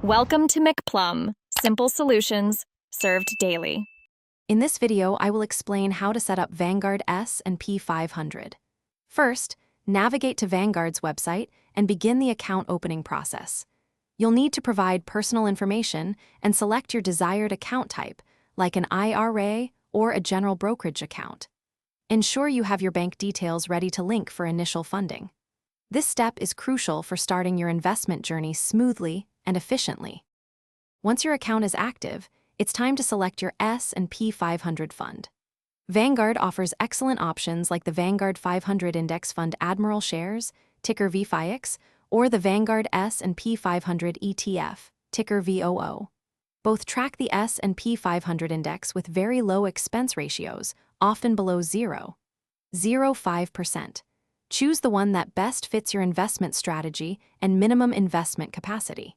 Welcome to McPlum, simple solutions served daily. In this video, I will explain how to set up Vanguard S&P 500. First, navigate to Vanguard's website and begin the account opening process. You'll need to provide personal information and select your desired account type, like an IRA or a general brokerage account. Ensure you have your bank details ready to link for initial funding. This step is crucial for starting your investment journey smoothly and efficiently. Once your account is active, it's time to select your S&P 500 fund. Vanguard offers excellent options like the Vanguard 500 Index Fund Admiral Shares, ticker VFIX, or the Vanguard S&P 500 ETF, ticker VOO. Both track the S&P 500 index with very low expense ratios, often below 0.05%. Choose the one that best fits your investment strategy and minimum investment capacity.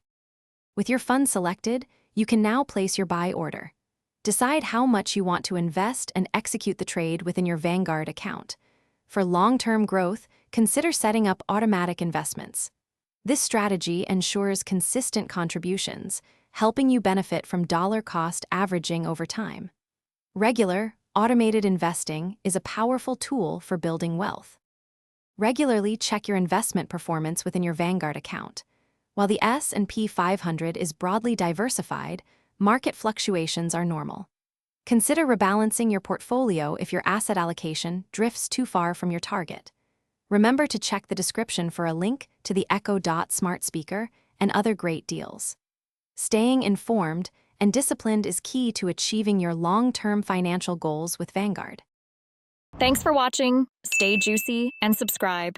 With your fund selected, you can now place your buy order. Decide how much you want to invest and execute the trade within your Vanguard account. For long-term growth, consider setting up automatic investments. This strategy ensures consistent contributions, helping you benefit from dollar-cost averaging over time. Regular, automated investing is a powerful tool for building wealth. Regularly check your investment performance within your Vanguard account. While the S&P 500 is broadly diversified, market fluctuations are normal. Consider rebalancing your portfolio if your asset allocation drifts too far from your target. Remember to check the description for a link to the Echo Dot smart speaker and other great deals. Staying informed and disciplined is key to achieving your long-term financial goals with Vanguard. Thanks for watching. Stay juicy and subscribe.